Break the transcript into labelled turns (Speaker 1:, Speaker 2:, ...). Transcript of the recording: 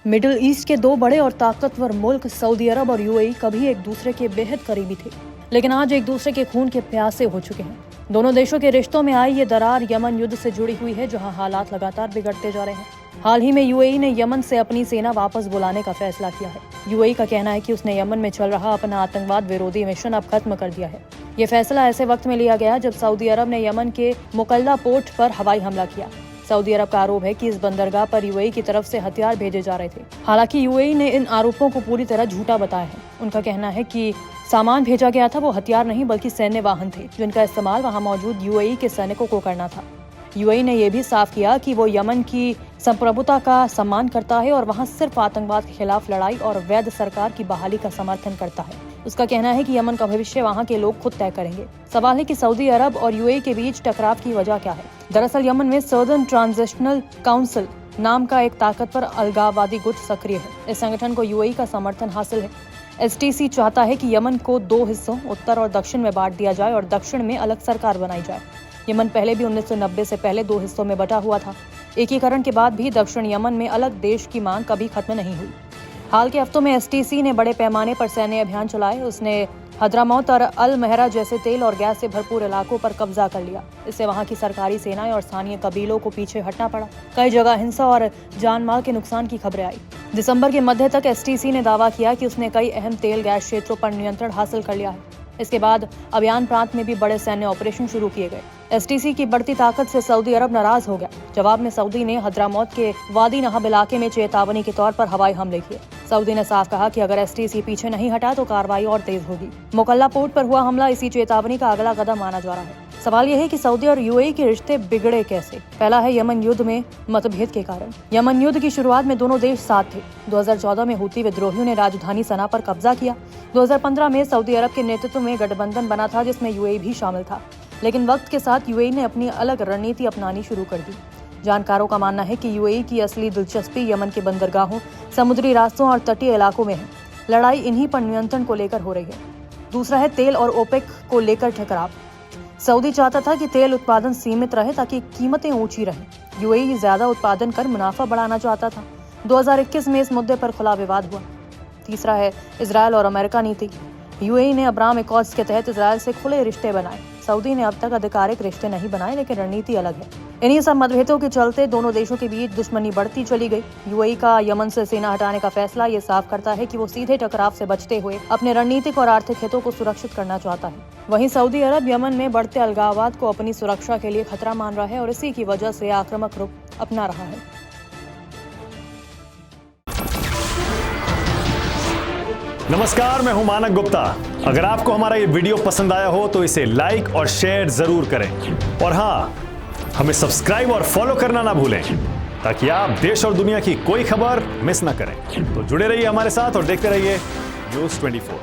Speaker 1: Middle east के दो बड़े और ताकतवर मुल्क सऊदी अरब और यूएई कभी एक दूसरे के बेहद करीबी थे, लेकिन आज एक दूसरे के खून के प्यासे हो चुके हैं। दोनों देशों के रिश्तों में आई ये दरार यमन युद्ध से जुड़ी हुई है, जहां हालात लगातार बिगड़ते जा रहे हैं। हाल ही में यूएई ने यमन से अपनी सेना वापस बुलाने का फैसला किया है। यूएई का कहना है कि उसने यमन में चल रहा अपना आतंकवाद विरोधी मिशन अब खत्म कर दिया है। ये फैसला ऐसे वक्त में लिया गया जब सऊदी अरब ने यमन के मुकल्ला पोर्ट पर हवाई हमला किया। सऊदी अरब का आरोप है कि इस बंदरगाह पर यूएई की तरफ से हथियार भेजे जा रहे थे। हालांकि यूएई ने इन आरोपों को पूरी तरह झूठा बताया है। उनका कहना है कि सामान भेजा गया था वो हथियार नहीं बल्कि सैन्य वाहन थे, जिनका इस्तेमाल वहां मौजूद यूएई के सैनिकों को करना था। यूएई ने यह भी साफ किया कि वो यमन की संप्रभुता का सम्मान करता है और वहां सिर्फ आतंकवाद के खिलाफ लड़ाई और वैध सरकार की बहाली का समर्थन करता है। उसका कहना है कि यमन का भविष्य वहां के लोग खुद तय करेंगे। सवाल है कि सऊदी अरब और यूएई के बीच टकराव की वजह क्या है। दरअसल यमन में सदर्न ट्रांजिशनल काउंसिल नाम का एक ताकतवर अलगाववादी गुट सक्रिय है। इस संगठन को यूएई का समर्थन हासिल है। एसटीसी चाहता है कि यमन को दो हिस्सों उत्तर और दक्षिण में बांट दिया जाए और दक्षिण में अलग सरकार बनाई जाए। यमन पहले भी 1990 से पहले दो हिस्सों में बटा हुआ था। एकीकरण के बाद भी दक्षिण यमन में अलग देश की मांग कभी खत्म नहीं हुई। हाल के हफ्तों में एसटीसी ने बड़े पैमाने पर सैन्य अभियान चलाए। उसने हद्रामौत और अल महरा जैसे तेल और गैस से भरपूर इलाकों पर कब्जा कर लिया। इससे वहां की सरकारी सेनाएं और स्थानीय कबीलों को पीछे हटना पड़ा। कई जगह हिंसा और जान माल के नुकसान की खबरें आई। दिसंबर के मध्य तक एसटीसी ने दावा किया कि उसने कई अहम तेल गैस क्षेत्रों पर नियंत्रण हासिल कर लिया है। इसके बाद अभियान प्रांत में भी बड़े सैन्य ऑपरेशन शुरू किए गए। एसटीसी की बढ़ती ताकत से सऊदी अरब नाराज हो गया। जवाब में सऊदी ने हद्रामौत के वादी नहब इलाके में चेतावनी के तौर पर हवाई हमले किए। सऊदी ने साफ कहा कि अगर एसटीसी पीछे नहीं हटा तो कार्रवाई और तेज होगी। मुकल्ला पोर्ट पर हुआ हमला इसी चेतावनी का अगला कदम माना जा रहा है। सवाल यह है कि सऊदी और यूएई के रिश्ते बिगड़े कैसे। पहला है यमन युद्ध में मतभेद के कारण। यमन युद्ध की शुरुआत में दोनों देश साथ थे। 2014 में हूती विद्रोहियों ने राजधानी सना पर कब्जा किया। 2015 में सऊदी अरब के नेतृत्व में गठबंधन बना था, जिसमें यूएई भी शामिल था। लेकिन वक्त के साथ यूएई ने अपनी अलग रणनीति अपनानी शुरू कर दी। जानकारों का मानना है कि यूएई की असली दिलचस्पी यमन के बंदरगाहों, समुद्री रास्तों और तटीय इलाकों में है। लड़ाई इन्हीं पर नियंत्रण को लेकर हो रही है। दूसरा है तेल और ओपेक को लेकर टकराव। सऊदी चाहता था कि तेल उत्पादन सीमित रहे ताकि कीमतें ऊंची रहें। यूएई ज्यादा उत्पादन कर मुनाफा बढ़ाना चाहता था। 2021 में इस मुद्दे पर खुला विवाद हुआ। तीसरा है इजरायल और अमेरिका नीति। यूएई ने अब्राहम एकॉर्ड्स के तहत इजरायल से खुले रिश्ते बनाए। सऊदी ने अब तक आधिकारिक रिश्ते नहीं बनाए, लेकिन रणनीति अलग है। इन्हीं सब मतभेदों के चलते दोनों देशों के बीच दुश्मनी बढ़ती चली गई। यूएई का यमन से सेना हटाने का फैसला ये साफ करता है कि वो सीधे टकराव से बचते हुए अपने रणनीतिक और आर्थिक हितों को सुरक्षित करना चाहता है। वहीं सऊदी अरब यमन में बढ़ते अलगाववाद को अपनी सुरक्षा के लिए खतरा मान रहा है और इसी की वजह से आक्रामक रुख अपना रहा है।
Speaker 2: नमस्कार, मैं हूं मानक गुप्ता। अगर आपको हमारा ये वीडियो पसंद आया हो तो इसे लाइक और शेयर जरूर करें और हाँ, हमें सब्सक्राइब और फॉलो करना ना भूलें ताकि आप देश और दुनिया की कोई खबर मिस ना करें। तो जुड़े रहिए हमारे साथ और देखते रहिए न्यूज़ 24।